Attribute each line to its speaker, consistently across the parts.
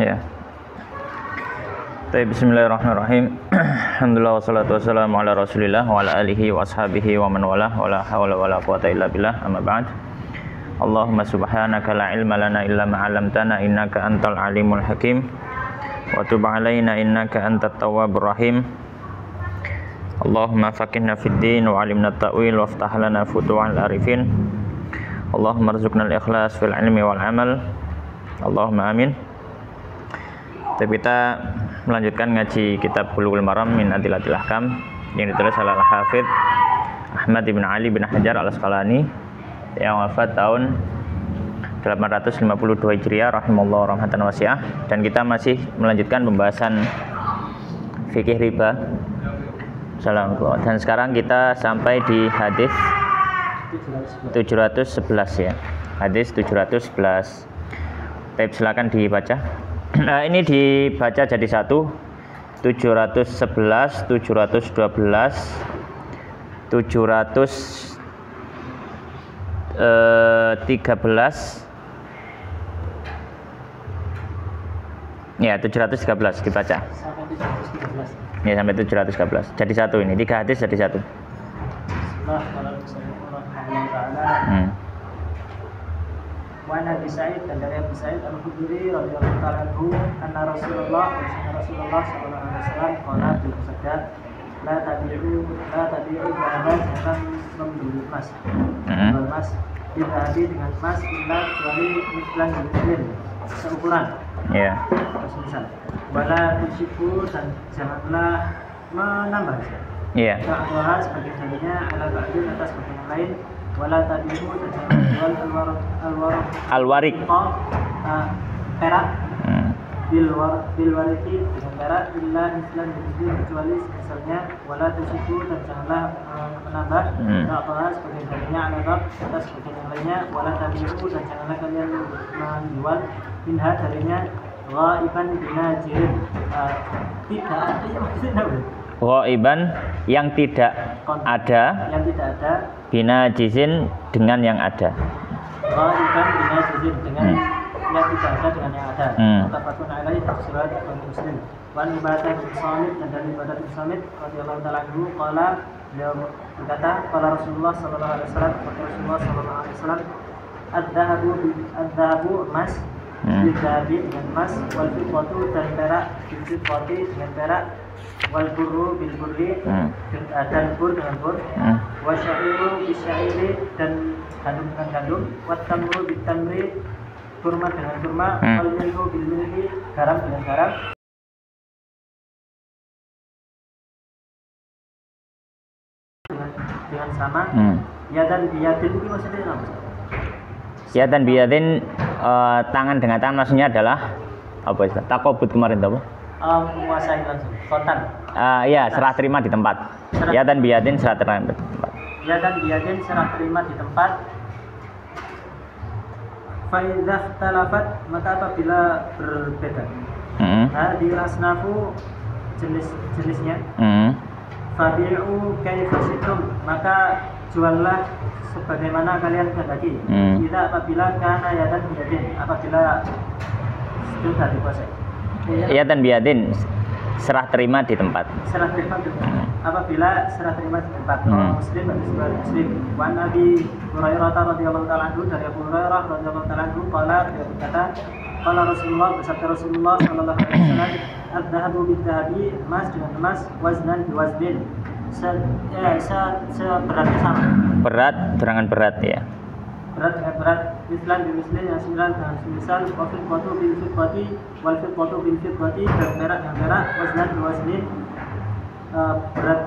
Speaker 1: Ya. Bismillahirrahmanirrahim. Alhamdulillah wassalatu wassalamu ala Rasulillah wa ala alihi wa ashabihi wa man walah wa la haula wa la quwata illa billah. Amma ba'd. Allahumma subhanaka la ilma lana illa ma 'allamtana innaka antal alimul hakim. Wa tub 'alaina innaka antat tawwabur rahim. Allahumma faqihna fid din wa 'allimna at-ta'wil waftah lana futuhal arifin. Allahumma rzuqna al-ikhlas fil ilmi wal amal. Allahumma amin. Kita melanjutkan ngaji kitab Bulughul Maram min Adillatil Ahkam yang ditulis oleh Al-Hafidz Ahmad bin Ali bin Hajar Al-Asqalani yang wafat tahun 852 Hijriah rahimallahu rahmatan wasi'ah, dan kita masih melanjutkan pembahasan fikih riba. Assalamualaikum. Dan sekarang kita sampai di hadis 711 ya. Hadis 711. Baik, silakan dibaca. Nah, ini dibaca jadi satu. 711, 712, 713. Ya, 713 dibaca. Ya, sampai 713. Jadi satu ini, 3 hadis jadi satu.
Speaker 2: Wa Nabi Sa'id, dan dari Abu Sa'id Al-Khudri radhiyallahu ta'ala anhu anna Rasulullah sallallahu alaihi wasallam qala bersabda, la tabi'u dhahaban, jangan membeli emas. Emas dihabi dengan emas illa kecuali mislan muslim seukuran. Ya. Semisal. Wala tusifu, dan janganlah menambah. Iya. Ta'ala sebagai dalilnya ala ba'din atas bagian yang lain. Wala tabi'u, dan jangan jual al-warik perak bil wariki dengan perak illa mislan muslim kecuali misalnya. Wala tusifu, dan janganlah menambah ta'ala sebagai dalilnya ala ba'd atas bagian yang lainnya. Wala tabi'u, dan janganlah kalian menjual minha darinya ghaiban binajirin, tidak ada yang maksudnya ghaiban yang tidak ada binajizin dengan yang ada. Ghaiban binajizin dengan yang tidak ada dengan yang ada. Mutafaqun alaihi surat Muslim. Wan ibadah bin Samit, dan dari ibadah bin Samit radhiyallahu ta'ala anhu qala, beliau berkata, qala Rasulullah sallallahu alaihi wasallam, Rasulullah sallallahu alaihi wasallam, ad-dhahabu emas bil-dhahabi dengan emas, wal fiddatu, dan perak bil-fiddati dengan perak, wal burru bil-burri, dan bur dengan bur, wa syairu bis-syairi, dan gandum dengan gandum, wat tamru bil-tamri, kurma dengan kurma, wal milhu bil-milhi, garam dengan garam, dengan sama. Yadan biyadin itu maksudnya apa? Yadan biyadin, tangan dengan tangan, maksudnya adalah apa itu? Takobut kemarin apa? Menguasai langsung, kontan. Ya, serah terima di tempat. Yadan biyadin, serah terima di tempat. Yadan biyadin, serah terima di tempat. Fa'idzah talafat, maka apabila berbeda. Hadil asnafu, jenis-jenisnya. Fabi'u kaifa syi'tum, maka juallah sebagaimana kalian kehendaki. Tidak apabila kana yadan biyadin, apabila sudah dikuasai. Yadan biyadin, serah terima di tempat. Serah terima di tempat. Apabila serah terima di tempat. Muslim dan Muslim. Wan Abi Hurairah radhiyallahu ta'ala anhu, dari Abu Hurairah radhiyallahu ta'ala anhu qala, dia berkata, qala Rasulullah, bersabda Rasulullah sallallahu alaihi wasallam, ad-dhahabu bid-dhahabi, emas dengan emas, waznan biwaznin, seberatnya sama. Berat dengan berat ya. Berat dengan berat, mislan bimislan, yang similar dengan semisal, wa fiddatu bil fiddati, wal fiddatu bil fiddati, dan perak dengan perak, waznan biwaznin, berat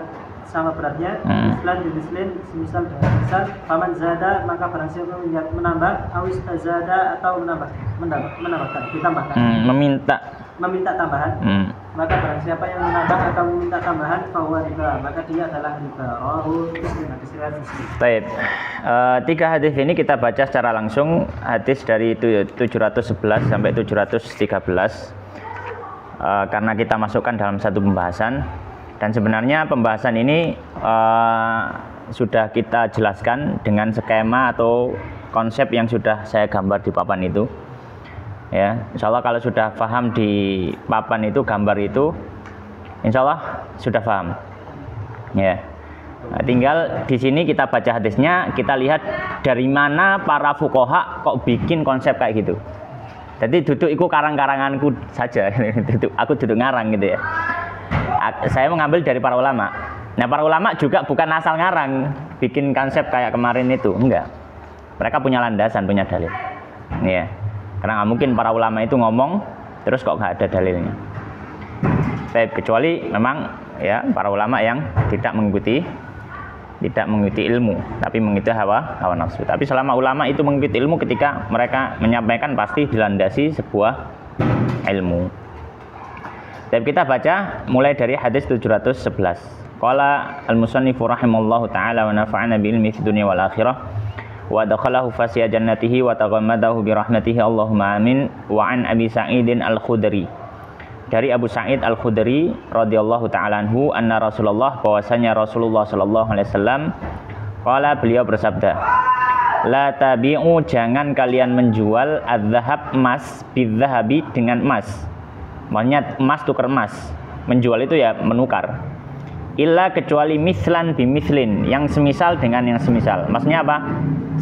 Speaker 2: sama beratnya, mislan bimislan, semisal dengan semisal. Faman zada, maka barang siapa menambah, awis tazada, atau menambahkan, ditambahkan. Meminta tambahan. Maka barang siapa yang menambah atau meminta tambahan, fahuwa riba, maka dia adalah riba. Baik. 3 hadis ini kita baca secara langsung. Hadis dari 711 sampai 713. Karena kita masukkan dalam satu pembahasan, dan sebenarnya pembahasan ini sudah kita jelaskan dengan skema atau konsep yang sudah saya gambar di papan itu.
Speaker 1: Ya, insya Allah kalau sudah paham di papan itu, gambar itu, insya Allah sudah paham. Ya, nah, tinggal di sini kita baca hadisnya, kita lihat dari mana para fuqaha kok bikin konsep kayak gitu. Jadi duduk itu karang-karanganku saja, aku duduk ngarang gitu ya. Saya mengambil dari para ulama. Nah, para ulama juga bukan asal ngarang, bikin konsep kayak kemarin itu, enggak. Mereka punya landasan, punya dalil. Ya. Karena nggak mungkin para ulama itu ngomong terus kok nggak ada dalilnya. Kecuali memang ya para ulama yang tidak mengikuti ilmu, tapi mengikuti hawa nafsu. Tapi selama ulama itu mengikuti ilmu, ketika mereka menyampaikan pasti dilandasi sebuah ilmu. Dan kita baca mulai dari hadis 711. Qala al-musannifu rahimallahu taala wa nafa'ana bi ilmi fid dunya wal akhirah. Wa dakhalahu fasiya jannatihi wa taghammadahu bi rahmatihi Allahumma amin. Wa an Abi Sa'idin Al-Khudri, dari Abu Sa'id Al-Khudri radhiyallahu ta'ala anhu, anna Rasulullah, bahwasanya Rasulullah sallallahu alaihi wasallam, qala, beliau bersabda, la tabi'u, jangan kalian menjual adzahab, emas, bidzahabi, dengan emas. Maksudnya emas tukar emas, menjual itu ya menukar. Illa, kecuali mislan bimislin, yang semisal dengan yang semisal. Maksudnya apa?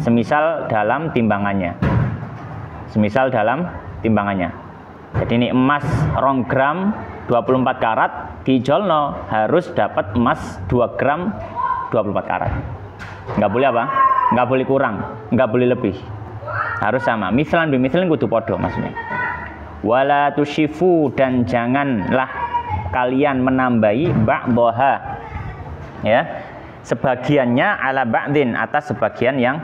Speaker 1: Semisal dalam timbangannya. Semisal dalam timbangannya. Jadi ini emas 2 gram 24 karat dijolno harus dapat emas 2 gram 24 karat. Nggak boleh apa? Nggak boleh kurang, nggak boleh lebih. Harus sama. Mislan bimislin kudu podo maksudnya. Wala tushifu, dan janganlah kalian menambahi ba'dhaha, ya, sebagiannya ala ba'din, atas sebagian yang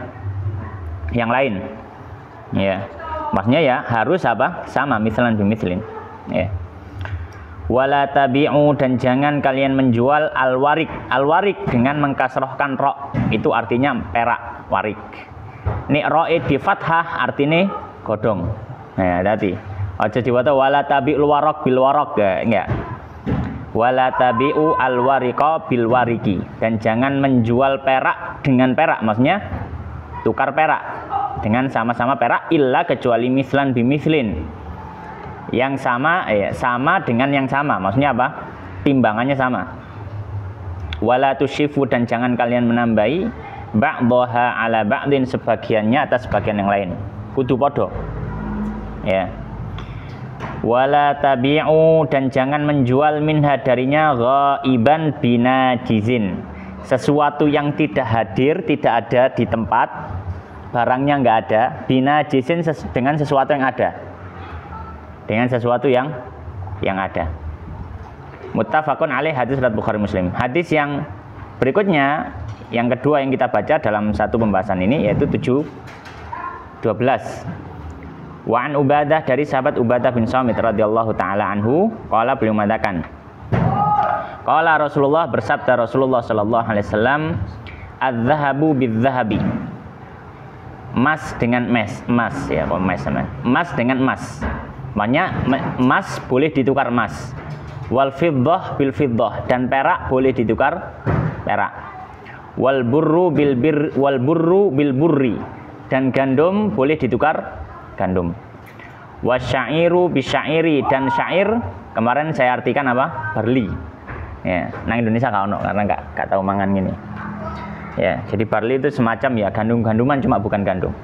Speaker 1: lain, ya. Maksudnya ya harus apa? Sama, mislan bimislin, ya. Wala tabi'u, dan jangan kalian menjual al-warik. Al-warik dengan mengkasrohkan ro, itu artinya perak, warik. Ini ro'e di fathah artinya godong. Nah, hati. Aja diwaca wala tabi'ul waraq bil waraq, enggak. Wala tabi'u al-wariqa bil wariki, dan jangan menjual perak dengan perak, maksudnya tukar perak dengan sama-sama perak, illa, kecuali mislan bimislin, yang sama, sama dengan yang sama, maksudnya apa? Timbangannya sama. Wala tushifu, dan jangan kalian menambahi ba'dhaha ala ba'din, sebagiannya atas sebagian yang lain, kudu podo, ya. Wala tabi'u, dan jangan menjual minha, darinya, ghaiban binajizin, sesuatu yang tidak hadir, tidak ada di tempat, barangnya nggak ada, binajizin, dengan sesuatu yang ada, dengan sesuatu yang ada. Muttafaqun alaih, hadis riwayat Bukhari Muslim. Hadis yang berikutnya, yang kedua yang kita baca dalam satu pembahasan ini, yaitu 7:12. Wa an Ubadah, dari sahabat Ubadah bin Samit radhiyallahu taala anhu, qala, beliau mengatakan, qala Rasulullah, bersabda Rasulullah sallallahu alaihi wasallam, adz-dzahabu bidz-dzahabi, emas dengan emas, ya, emas dengan emas. Maknanya emas boleh ditukar emas. Wal fiddah bil fiddah, dan perak boleh ditukar perak. Wal burru bil burri, dan gandum boleh ditukar gandum. Wasyairu bisyairi, dan syair kemarin saya artikan apa? Barli. Ya, nang Indonesia gak ono karena gak tahu mangan gini. Ya, jadi barli itu semacam ya gandum-ganduman, cuma bukan gandum.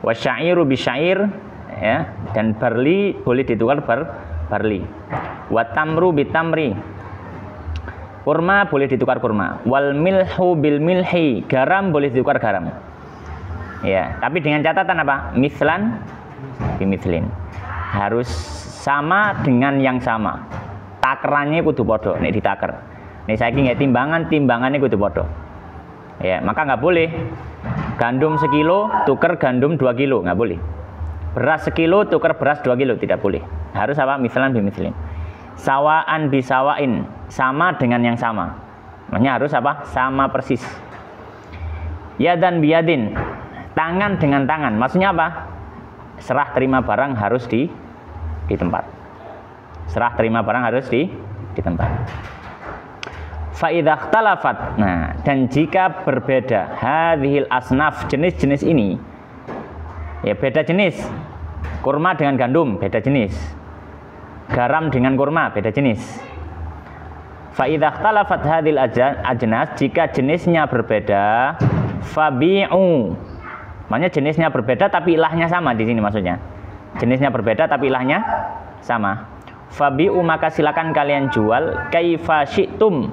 Speaker 1: Wasyairu bisyair, ya, dan barli boleh ditukar barli. Watamru bitamri, kurma boleh ditukar kurma. Wal milhu bil milhi, garam boleh ditukar garam. Ya, tapi dengan catatan apa? Mislan bimislin, harus sama dengan yang sama. Takerannya kudu podo, nek ditaker. Nek saiki nggih timbangannya kudu podo. Ya, maka nggak boleh gandum 1 kilo tuker gandum 2 kilo, nggak boleh. Beras 1 kilo tuker beras 2 kilo, tidak boleh. Harus apa? Mislan bimislin. Sawaan bisawain, sama dengan yang sama. Maksudnya harus apa? Sama persis. Yadan biyadin, tangan dengan tangan, maksudnya apa? Serah terima barang harus di tempat. Serah terima barang harus di tempat. Fa idza ikhtalafat, nah, dan jika berbeda hadhil asnaf, jenis-jenis ini, ya beda jenis, Kurma dengan gandum beda jenis. Garam dengan kurma beda jenis. Fa idza ikhtalafat hadhil ajnas, jika jenisnya berbeda, fabi'u. Maknanya jenisnya berbeda tapi ilahnya sama di sini maksudnya. Jenisnya berbeda tapi ilahnya sama. Fabi'u, maka silakan kalian jual kaifa syi'tum,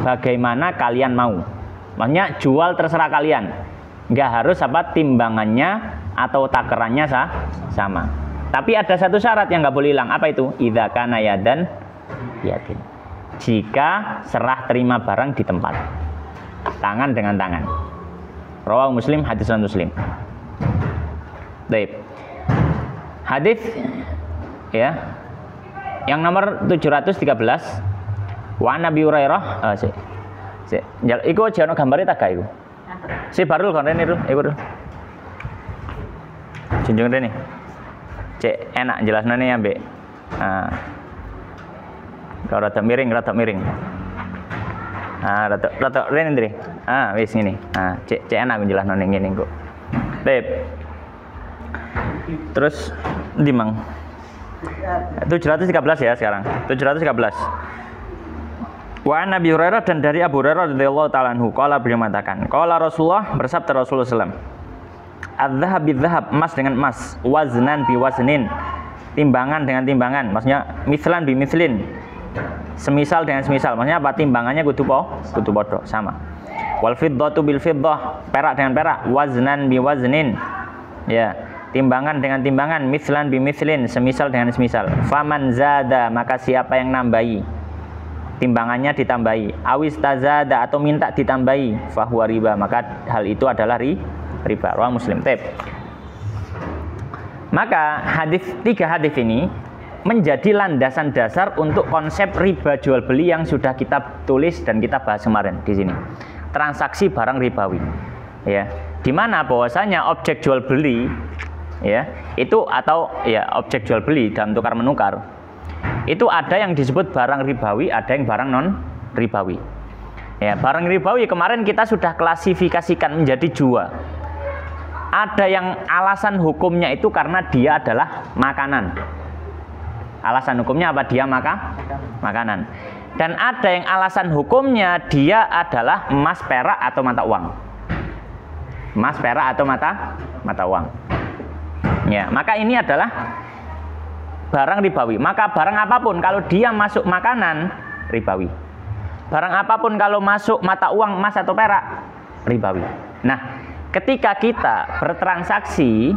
Speaker 1: bagaimana kalian mau. Maksudnya jual terserah kalian. Enggak harus apa timbangannya atau takarannya sama. Tapi ada satu syarat yang enggak boleh hilang. Apa itu? Idza kana yadan yadin. Jika serah terima barang di tempat. Tangan dengan tangan. Rawahu Muslim, hadis Muslim. Baik. Hadis ya. Yang nomor 713 wa Nabi Hurairah, iku aja ono gambare tak iku. Si Barul kon rene iku. Junjung rene. Cek enak jelasnane ambek. Kalau rada miring. Rada rene ndri. Wis ngene. Cek enak jelasnane ngene kok. Baik. Terus ndi Mang? 713 ya sekarang. 713. Wa Nabi Hurairah, dan dari Abu Hurairah radhiyallahu taala anhu, qala beliau mengatakan, qala Rasulullah, bersabda Rasulullah sallallahu alaihi wasallam, adzhab bidzahab, emas dengan emas, waznan biwaznin, timbangan dengan timbangan, maksudnya mislan bimislin, semisal dengan semisal, maksudnya apa? Timbangannya kudu podo, sama. Wal fiddatu bil fiddah, perak dengan perak, waznan biwaznin, ya, timbangan dengan timbangan, mislan bimislin, semisal dengan semisal. Faman zada, maka siapa yang nambahi, timbangannya ditambahi, awis tazada, atau minta ditambahi, fahuwa riba, maka hal itu adalah riba. Rawahu Muslim. Maka tiga hadis ini menjadi landasan dasar untuk konsep riba jual beli yang sudah kita tulis dan kita bahas kemarin di sini. Transaksi barang ribawi. Ya, di mana bahwasanya objek jual beli ya, itu atau ya objek jual beli dalam tukar menukar, itu ada yang disebut barang ribawi, ada yang barang non ribawi. Ya, barang ribawi kemarin kita sudah klasifikasikan menjadi dua. Ada yang alasan hukumnya itu karena dia adalah makanan. Alasan hukumnya apa? Dia makanan. Dan ada yang alasan hukumnya dia adalah emas, perak atau mata uang. Emas, perak atau mata uang. Ya, maka ini adalah barang ribawi. Maka barang apapun kalau dia masuk makanan, ribawi. Barang apapun kalau masuk mata uang, emas atau perak, ribawi. Nah, ketika kita bertransaksi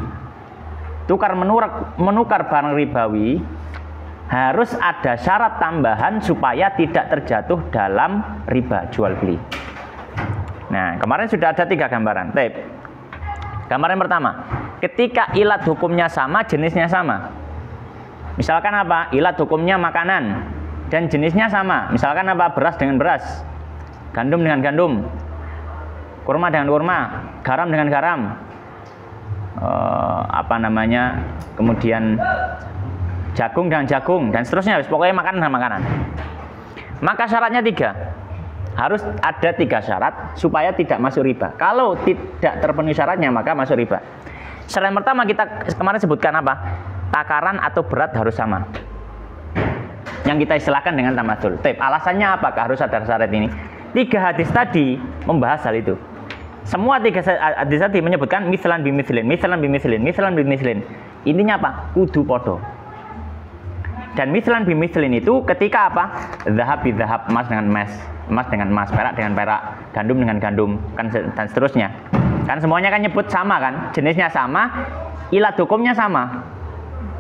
Speaker 1: tukar menukar barang ribawi, harus ada syarat tambahan supaya tidak terjatuh dalam riba jual beli. Nah, kemarin sudah ada 3 gambaran. Gambaran pertama, ketika ilat hukumnya sama, jenisnya sama. Misalkan apa? Ilat hukumnya makanan dan jenisnya sama. Misalkan apa? Beras dengan beras, gandum dengan gandum, kurma dengan kurma, garam dengan garam, kemudian jagung dengan jagung, dan seterusnya. Pokoknya makanan dengan makanan. Maka syaratnya 3. Harus ada 3 syarat supaya tidak masuk riba. Kalau tidak terpenuhi syaratnya, maka masuk riba. Syarat pertama kita kemarin sebutkan apa? Takaran atau berat harus sama, yang kita istilahkan dengan tamadul. Alasannya apakah harus ada syarat ini? 3 hadis tadi membahas hal itu. Semua 3 hadis tadi menyebutkan mislan bimislin, mislan bimislin, mislan bimislin. Intinya apa? Kudu podo. Dan mislan bimislin itu ketika apa? Zahab bidzahab, emas dengan emas, emas dengan emas, perak dengan perak, gandum dengan gandum, kan, dan seterusnya. Kan semuanya kan nyebut sama kan? Jenisnya sama, ilat hukumnya sama.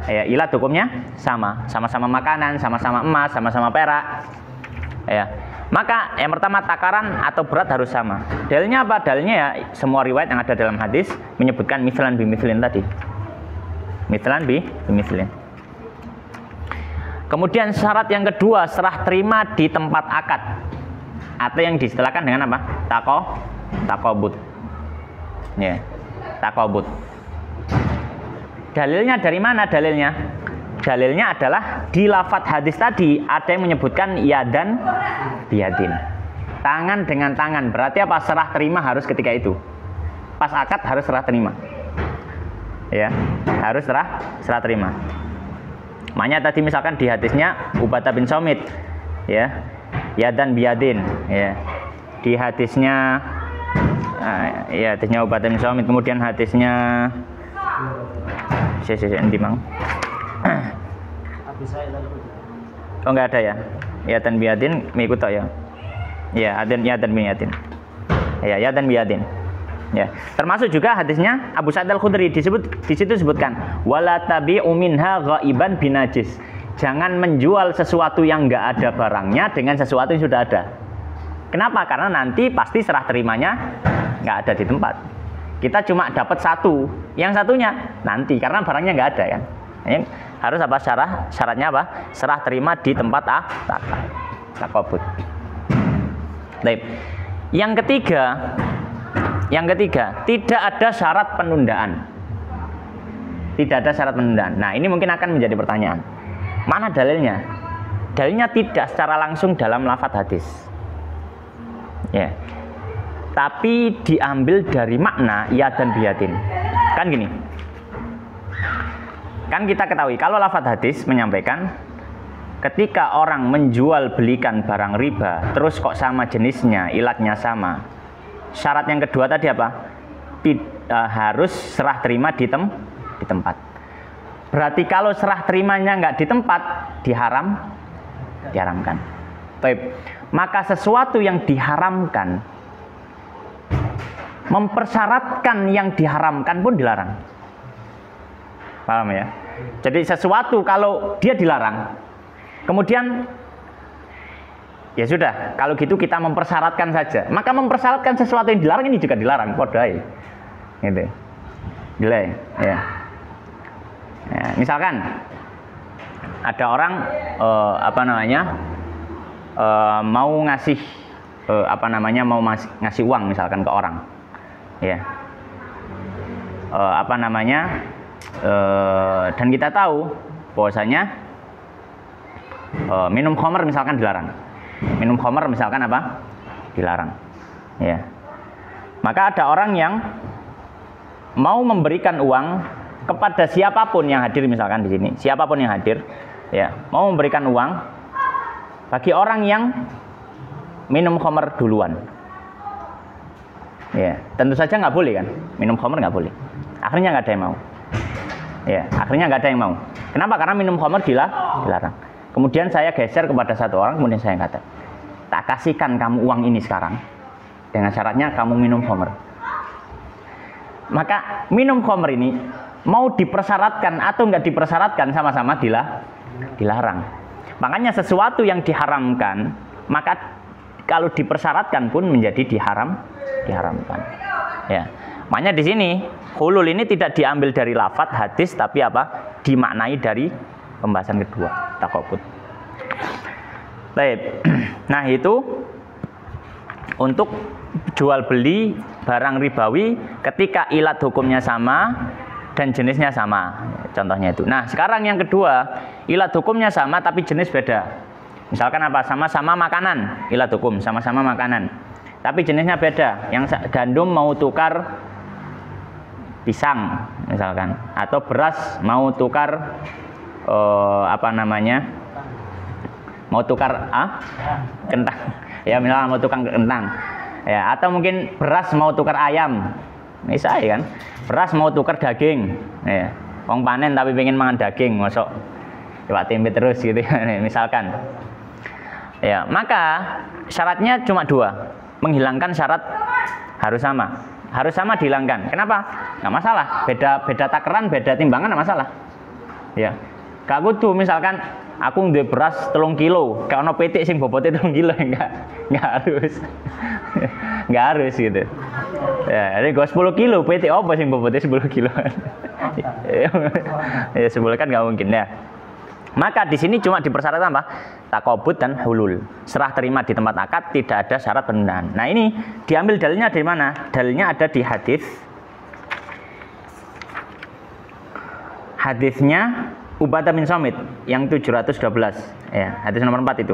Speaker 1: Ya, ilat hukumnya sama, sama-sama makanan, sama-sama emas, sama-sama perak. Ya. Maka yang pertama takaran atau berat harus sama. Dalilnya apa? Dalilnya ya semua riwayat yang ada dalam hadis menyebutkan mislan bimislin tadi. Mislan bimislin. Kemudian syarat yang kedua, serah terima di tempat akad, atau yang diistilahkan dengan apa? Takobut. Ya, takobut. Dalilnya dari mana dalilnya? Dalilnya adalah di lafadz hadis tadi ada yang menyebutkan yadan biyadin. Tangan dengan tangan. Berarti apa? Serah terima harus ketika itu. Pas akad harus serah terima. Ya, harus serah terima. Makanya tadi misalkan di hadisnya Ubadah bin Somit, ya, yadan biyadin, ya. Di hadisnya ya hadisnya Ubadah bin Somit, kemudian hadisnya endi mang?
Speaker 2: Abu Sa'id Al-Khudri.
Speaker 1: Oh, enggak ada ya. Yadan biyadin mengikut ya. Ya, yadan biyadin. Ya, yadan biyadin. Ya, termasuk juga hadisnya Abu Sa'id Al-Khudri di situ disebutkan wala tabi'u minha ghaiban binajis. Jangan menjual sesuatu yang enggak ada barangnya dengan sesuatu yang sudah ada. Kenapa? Karena nanti pasti serah terimanya enggak ada di tempat. Kita cuma dapat satu, yang satunya nanti karena barangnya enggak ada kan. Ini harus apa syaratnya apa? Serah terima di tempat takabut. Baik. Yang ketiga, tidak ada syarat penundaan. Tidak ada syarat penundaan. Nah, ini mungkin akan menjadi pertanyaan. Mana dalilnya? Dalilnya tidak secara langsung dalam lafadz hadis. Ya. Tapi diambil dari makna ya dan biyatin. Kan gini. Kan kita ketahui kalau lafadz hadis menyampaikan ketika orang menjual belikan barang riba, terus kok sama jenisnya, ilatnya sama. Syarat yang kedua tadi apa? Harus serah terima di tempat. Berarti kalau serah terimanya nggak di tempat, diharamkan. Baik. Maka sesuatu yang diharamkan mempersyaratkan yang diharamkan pun dilarang. Paham ya? Jadi sesuatu kalau dia dilarang, kemudian ya sudah, kalau gitu kita mempersyaratkan saja. Maka mempersyaratkan sesuatu yang dilarang ini juga dilarang, podai. Gitu. Delay, ya. Ya, misalkan ada orang mau ngasih mau ngasih uang misalkan ke orang. Ya. Dan kita tahu bahwasanya minum khamr misalkan dilarang. Minum khamr misalkan apa? Dilarang. Ya. Maka ada orang yang mau memberikan uang kepada siapapun yang hadir misalkan di sini, siapapun yang hadir, ya, mau memberikan uang bagi orang yang minum khamr duluan. Ya, tentu saja nggak boleh kan? Minum khamr nggak boleh. Akhirnya nggak ada yang mau. Ya, akhirnya nggak ada yang mau. Kenapa? Karena minum khamr dilarang. Kemudian saya geser kepada satu orang, kemudian saya kata, tak kasihkan kamu uang ini sekarang, dengan syaratnya kamu minum khamr. Maka minum khamr ini mau dipersyaratkan atau nggak dipersyaratkan sama-sama dilarang. Makanya sesuatu yang diharamkan, maka kalau dipersyaratkan pun menjadi diharamkan. Ya, makanya di sini hulul ini tidak diambil dari lafadz hadis, tapi apa? Dimaknai dari pembahasan kedua, takabut. Baik. Nah, itu untuk jual beli barang ribawi ketika ilat hukumnya sama dan jenisnya sama. Contohnya itu. Nah, sekarang yang kedua, ilat hukumnya sama tapi jenis beda. Misalkan apa? Sama-sama makanan, ilat hukum sama-sama makanan. Tapi jenisnya beda. Yang gandum mau tukar pisang misalkan, atau beras mau tukar mau tukar kentang. Ya, misalnya mau tukar kentang. Ya, atau mungkin beras mau tukar ayam. Misalnya kan, beras mau tukar daging. Ya, wong panen tapi pengen mangan daging, masuk coba tempe terus gitu. Misalkan. Ya, maka syaratnya cuma dua. Menghilangkan syarat harus sama. Harus sama dihilangkan. Kenapa? Nggak masalah. Beda takaran, beda timbangan nggak masalah. Ya. Gak kudu misalkan aku ndek beras 3 kilo, gak ono petik sing bobote 3 kilo, enggak harus. Enggak harus gitu. Ya, ini gue 10 kilo, petik apa sing bobote 10 kilo? Ya, 10 kan nggak mungkin ya. Maka di sini cuma dipersyaratkan apa? Takabut dan hulul. Serah terima di tempat akad, tidak ada syarat penundaan. Nah, ini diambil dalilnya dari mana? Dalilnya ada di hadis. Hadisnya Ubadah bin Somit yang 712, ya, hadis nomor 4 itu.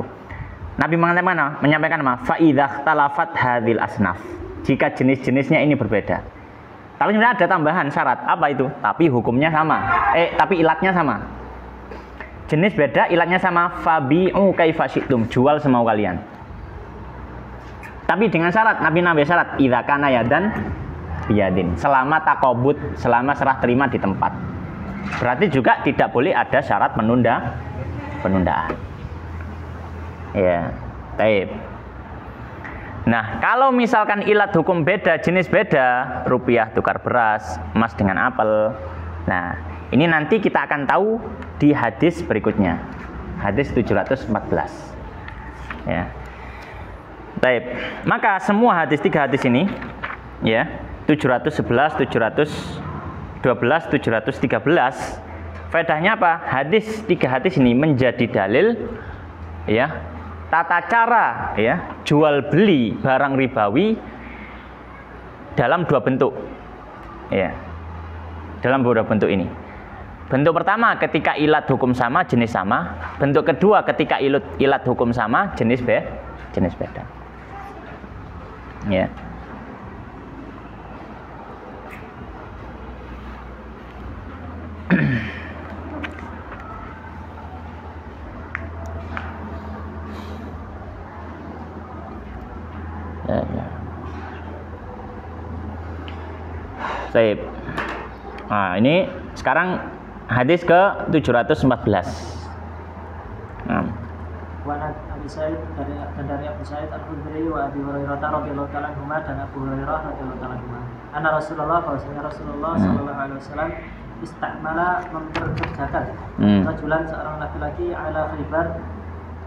Speaker 1: Nabi menyampaikan apa? Fa idza ikhtalafat hadhil asnaf. Jika jenis-jenisnya ini berbeda. Tapi sebenarnya ada tambahan syarat. Apa itu? Tapi hukumnya sama. Tapi ilatnya sama. Jenis beda, ilatnya sama. Fabi'u kaifa syi'tum, jual semau kalian. Tapi dengan syarat, Nabi nambah syarat, idza kana yadan biyadin. Selama takobut, selama serah terima di tempat. Berarti juga tidak boleh ada syarat penundaan. Ya, taib. Nah, kalau misalkan ilat hukum beda, jenis beda, rupiah tukar beras, emas dengan apel. Nah, ini nanti kita akan tahu di hadis berikutnya. Hadis 714. Ya. Baik. Maka semua tiga hadis ini ya, 711, 712, 713, faedahnya apa? Tiga hadis ini menjadi dalil ya, tata cara ya, jual beli barang ribawi dalam dua bentuk. Ya. Dalam dua bentuk ini. Bentuk pertama ketika ilat hukum sama, jenis sama. Bentuk kedua ketika ilat hukum sama, jenis beda. Ya. Baik. Nah, ini sekarang hadis ke 714. Nah.
Speaker 2: Wa Abi Sa'id dari Abu Sa'id Al-Khudri wa Abi Hurairah radhiyallahu ta'ala anhuma dan Abu Hurairah radhiyallahu ta'ala anhuma. Anna Rasulullah sallallahu alaihi wasallam istamala memperkerjakan rajulan seorang laki-laki ala Khaybar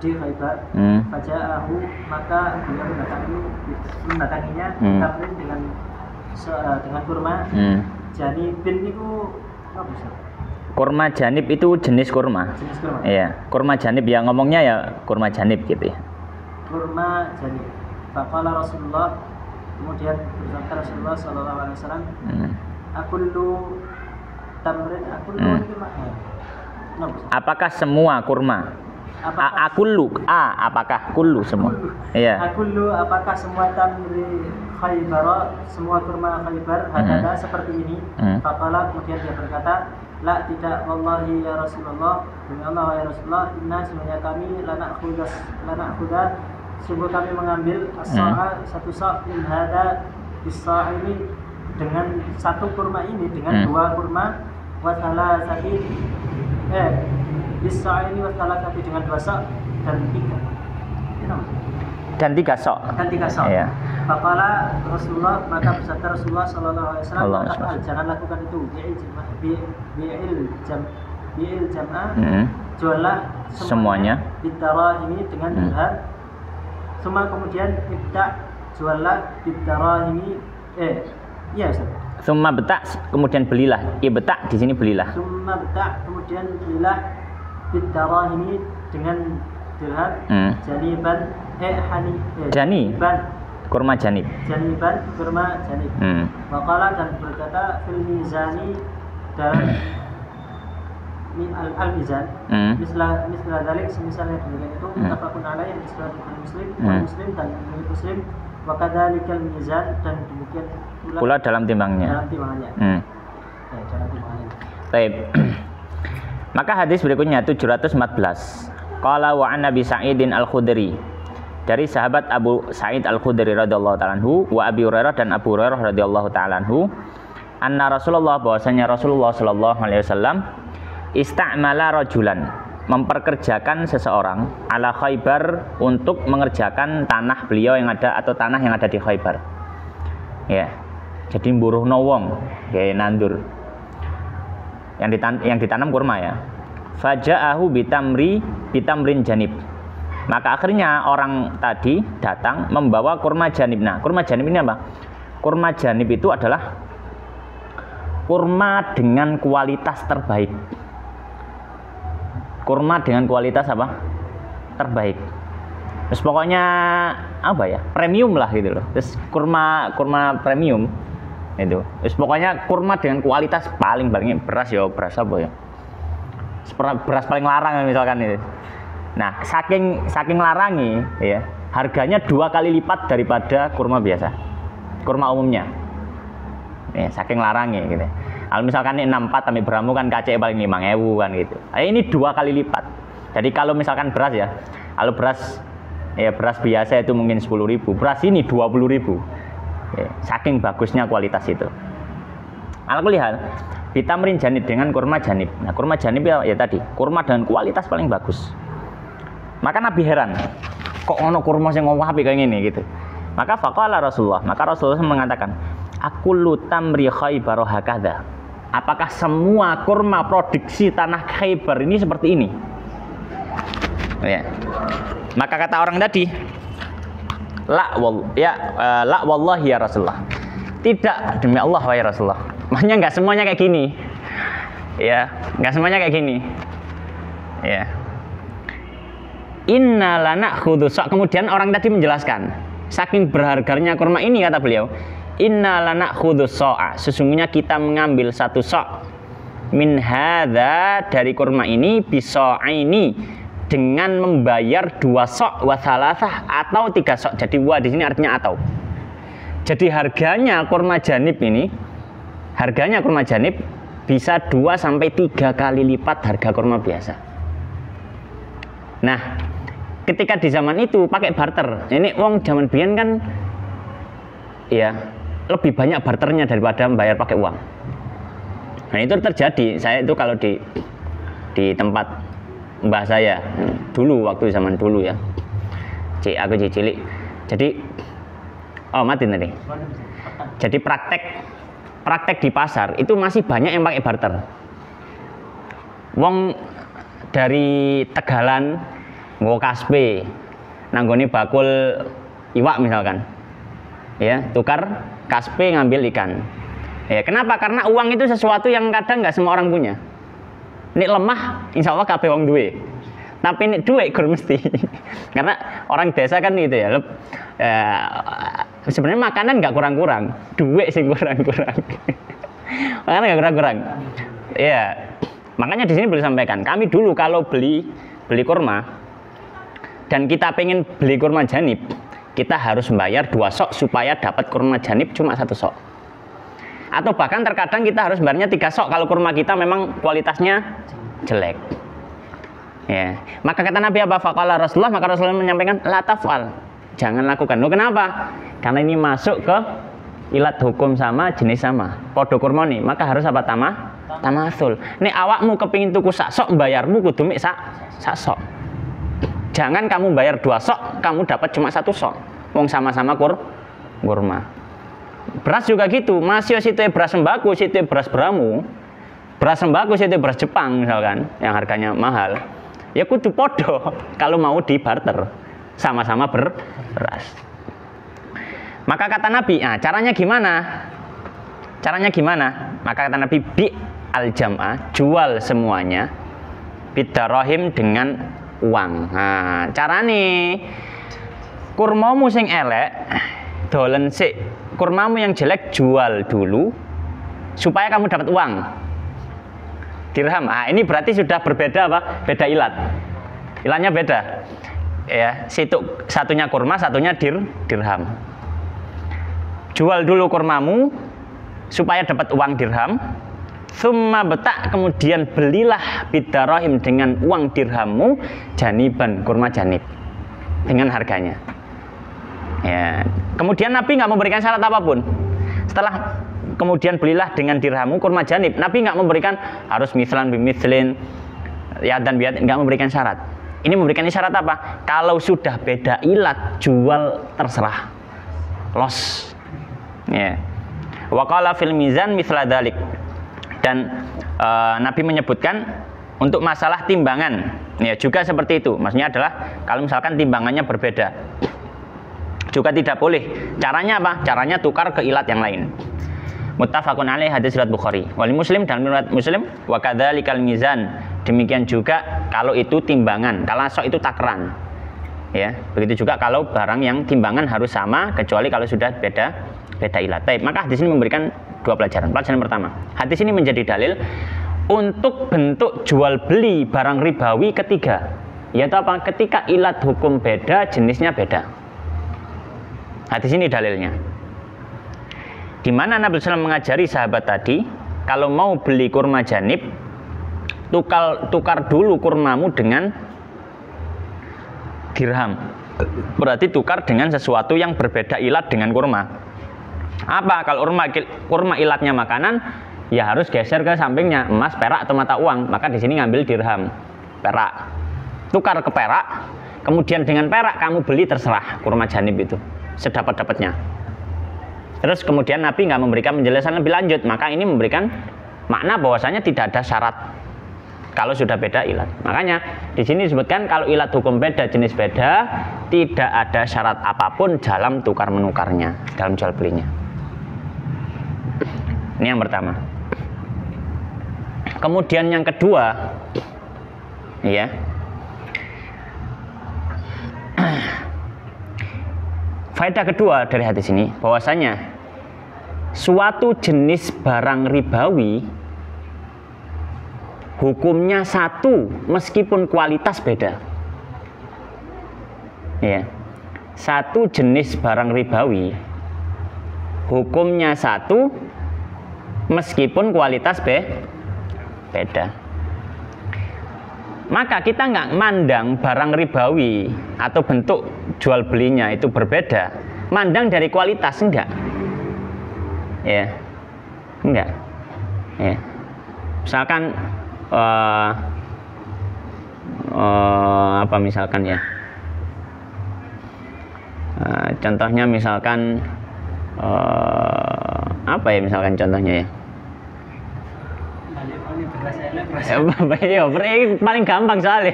Speaker 2: di Khaybar. Faja'ahu maka beliau mendatanginya tamrin dengan kurma. Janibin itu apa sih?
Speaker 1: Kurma janib itu jenis kurma.
Speaker 2: Jenis kurma.
Speaker 1: Iya, kurma janib ya, ngomongnya ya kurma janib gitu ya.
Speaker 2: Kurma janib. Faqala Rasulullah, kemudian bersabda Rasulullah sallallahu alaihi wasallam, akullu tamrin itu makna.
Speaker 1: Apakah semua kurma? Apakah kullu semua? Iya.
Speaker 2: Akullu apakah semua tamri Khaybar, semua kurma Khaybar hadada seperti ini? Faqala kemudian dia berkata, la tidak, wallahi ya Rasulullah, demi Allah ya Rasulullah, inna sebenarnya kami lana khuda sungguh kami mengambil as-sa'a satu sa' min hada bis-sa' ini dengan satu kurma ini dengan dua kurma wa salasati bis-sa' ini wa salasati dengan dua sa' dan tiga.
Speaker 1: Dan tiga sok. Iya.
Speaker 2: Faqala Rasulullah, maka bersabda Rasulullah sallallahu alaihi wasallam, jangan lakukan itu. Bi'il jam'a, juallah
Speaker 1: semuanya
Speaker 2: bidarahimi dengan dirham. Semua kemudian ibda, juallah bidarahimi. Iya Ustaz.
Speaker 1: Summa betak, kemudian belilah. Ibta di sini belilah.
Speaker 2: Summa betak, kemudian belilah bidarahimi dengan dirham. Janiban janiban
Speaker 1: kurma janib.
Speaker 2: Janiban kurma janib. Waqala dan berkata fil mizani dalam al-mizan. Misla dalik semisalnya demikian itu muttafaqun alaihi Muslim dan Muslim wa kadzalikal mizan dan demikian
Speaker 1: pula dalam timbangannya.
Speaker 2: Dalam timbangannya.
Speaker 1: Baik. Maka hadis berikutnya 714. Qala wa an Nabi Sa'idin Al-Khudri, dari sahabat Abu Sa'id Al-Khudri radhiyallahu ta'ala anhu, wa Abi Hurairah dan Abu Hurairah radhiyallahu ta'ala anhu, anna Rasulullah, bahwasanya Rasulullah sallallahu alaihi wasallam istamala rajulan, memperkerjakan seseorang ala Khaybar, untuk mengerjakan tanah beliau yang ada atau tanah yang ada di Khaybar. Ya. Jadi mburuhno wong, gawe nandur. Yang ditanam kurma ya. Faja'ahu bitamrin janib. Maka akhirnya orang tadi datang membawa kurma janib. Nah, kurma janib ini apa? Kurma janib itu adalah kurma dengan kualitas terbaik. Kurma dengan kualitas apa? Terbaik. Terus pokoknya apa ya? Premium lah gitu loh. Terus kurma premium itu. Terus pokoknya kurma dengan kualitas paling beras ya, beras apa ya? Beras paling larang misalkan itu. Nah, saking larangi ya, harganya 2 kali lipat daripada kurma biasa, kurma umumnya. Ya, saking larangnya gitu. Kalau misalkan ini 64 sampai beramu kan kacek paling 5.000 kan gitu. Ini 2 kali lipat. Jadi kalau misalkan beras ya, kalau beras biasa itu mungkin 10.000, beras ini 20.000. Ya, saking bagusnya kualitas itu. Alhamdulillah, Bitamrin janib dengan kurma janib. Nah, kurma janib ya tadi, kurma dengan kualitas paling bagus. Maka Nabi heran, kok ono kurma sing apik kayak gini gitu. Maka faqala Rasulullah, maka Rasulullah mengatakan, "Aqullu tamri Khaybar hakadha." Apakah semua kurma produksi tanah Khaybar ini seperti ini? Ya. Maka kata orang tadi, la wallahi ya Rasulullah. Tidak, demi Allah wahai Rasulullah. Maksudnya enggak semuanya kayak gini. Ya, enggak semuanya kayak gini. Ya. Inna lana khudus. Kemudian orang tadi menjelaskan, saking berharganya kurma ini kata beliau, inna lana khudus so'a. Sesungguhnya kita mengambil 1 sok min hadza dari kurma ini biso'aini dengan membayar 2 sok wa thalathah atau 3 sok. Jadi wa di sini artinya atau. Jadi harganya kurma janib ini, harganya kurma janib bisa 2 sampai 3 kali lipat harga kurma biasa. Nah, ketika di zaman itu pakai barter. Ini wong zaman biyen kan ya lebih banyak barternya daripada membayar pakai uang. Nah, itu terjadi. Saya itu kalau di tempat mbah saya dulu, waktu zaman dulu ya. Aku cilik. Jadi mati tadi. Jadi praktek di pasar itu masih banyak yang pakai barter. Wong dari Tegalan nggo kaspe nanggone bakul iwak misalkan. Ya, tukar kaspe ngambil ikan. Ya, kenapa? Karena uang itu sesuatu yang kadang nggak semua orang punya. Ini lemah, insya Allah kabeh wong duwe. Tapi ini duit gur mesti. Karena orang desa kan gitu ya. Sebenarnya makanan nggak kurang-kurang, duit sih kurang-kurang. Makanan nggak kurang-kurang. Ya, makanya di sini boleh sampaikan. Kami dulu kalau beli kurma dan kita pengen beli kurma janib, kita harus membayar 2 sok supaya dapat kurma janib cuma 1 sok. Atau bahkan terkadang kita harus bayarnya 3 sok kalau kurma kita memang kualitasnya jelek. Ya, maka kata Nabi apa? Faqala Rasulullah, maka Rasulullah menyampaikan la taf'al. Jangan lakukan. Loh, kenapa? Karena ini masuk ke ilat hukum sama, jenis sama. Podo kurma nih, maka harus apa? Tamasul. Nek awakmu kepingin tuku sak sok, bayarmu kudu mik sak sok. Jangan kamu bayar 2 sok, kamu dapat cuma 1 sok. Wong sama-sama kurma. Beras juga gitu, masih situ beras sembako, situ beras beramu. Beras sembako, situ beras Jepang misalkan, yang harganya mahal. Ya kudu podo kalau mau di barter, sama-sama beras. Maka kata Nabi, caranya gimana? Caranya gimana? Maka kata Nabi, bi al-jam'ah, jual semuanya bidarahim dengan uang. Nah, carane kurmamu sing elek dolen sik, kurmamu yang jelek jual dulu supaya kamu dapat uang. Dirham. Ini berarti sudah berbeda apa? Beda ilat. Ilatnya beda. Ya, satunya kurma, satunya dirham. Jual dulu kurmamu supaya dapat uang dirham. Summa betak, kemudian belilah bidarahim dengan uang dirhammu janiban, kurma janib dengan harganya. Ya. Kemudian Nabi nggak memberikan syarat apapun. Setelah kemudian belilah dengan dirhammu kurma janib, Nabi nggak memberikan harus mislan bimislin ya dan biat, nggak memberikan syarat. Ini memberikan syarat apa? Kalau sudah beda ilat, jual terserah, los. Ya. Waqala fil mizan misla dalik. Dan Nabi menyebutkan untuk masalah timbangan, ya juga seperti itu. Maksudnya adalah kalau misalkan timbangannya berbeda, juga tidak boleh. Caranya apa? Caranya tukar ke ilat yang lain. Muttafaqun alaih, hadis riwayat Bukhari. Wali Muslim, dan riwayat Muslim, wa kadzalikal mizan. Demikian juga kalau itu timbangan, kalau sok itu takaran. Ya, begitu juga kalau barang yang timbangan harus sama kecuali kalau sudah beda ilat. Baik, maka hadis ini memberikan 2 pelajaran. Pelajaran pertama, hadis ini menjadi dalil untuk bentuk jual beli barang ribawi ketiga, yaitu apa? Ketika ilat hukum beda, jenisnya beda. Hadis ini dalilnya. Di mana Nabi SAW mengajari sahabat tadi, kalau mau beli kurma janib, tukar dulu kurmamu dengan dirham. Berarti tukar dengan sesuatu yang berbeda ilat dengan kurma. Apa? Kalau kurma ilatnya makanan, ya harus geser ke sampingnya, emas, perak atau mata uang. Maka di sini ngambil dirham, perak. Tukar ke perak, kemudian dengan perak kamu beli terserah kurma janib itu, sedapat-dapatnya. Terus kemudian Nabi nggak memberikan penjelasan lebih lanjut, maka ini memberikan makna bahwasanya tidak ada syarat kalau sudah beda ilat. Makanya di sini disebutkan kalau ilat hukum beda, jenis beda, tidak ada syarat apapun dalam tukar menukarnya, dalam jual belinya. Ini yang pertama. Kemudian yang kedua, ya, faedah kedua dari hadis ini bahwasanya suatu jenis barang ribawi hukumnya satu meskipun kualitas beda. Ya. Satu jenis barang ribawi hukumnya satu meskipun kualitas beda. Maka kita nggak mandang barang ribawi atau bentuk jual belinya itu berbeda, mandang dari kualitas, enggak. Ya. Enggak. Ya. Misalkan apa misalkan ya, contohnya misalkan apa ya, misalkan contohnya ya, paling gampang soalnya,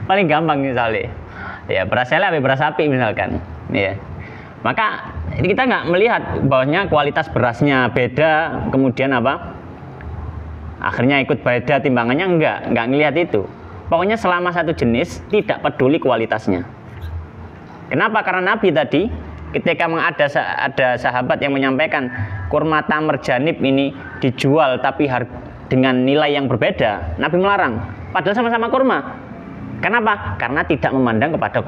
Speaker 1: paling gampang misalnya ya, beras ele atau beras sapi misalkan ya. Maka kita nggak melihat bahwasanya kualitas berasnya beda, kemudian apa akhirnya ikut beda timbangannya, enggak ngelihat itu. Pokoknya selama satu jenis tidak peduli kualitasnya. Kenapa? Karena Nabi tadi ketika ada sahabat yang menyampaikan kurma tamr janib ini dijual tapi dengan nilai yang berbeda, Nabi melarang. Padahal sama-sama kurma. Kenapa? Karena tidak memandang kepada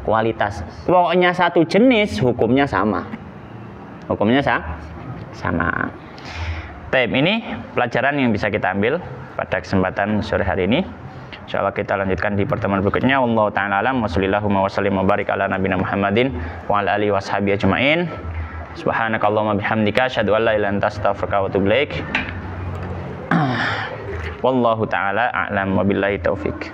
Speaker 1: kualitas. Pokoknya satu jenis hukumnya sama. Hukumnya sama. Baik, ini pelajaran yang bisa kita ambil pada kesempatan sore hari ini. Insyaallah kita lanjutkan di pertemuan berikutnya. Wallahu ta'ala alam wa sallallahu wa sallim wa barik ala nabiyina Muhammadin wa ala alihi washabihi ajmain. Subhanakallahumma bihamdika asyhadu an la ilaha illa anta astaghfiruka wa atubu ilaik. Wallahu ta'ala a'lam wa billahi taufik.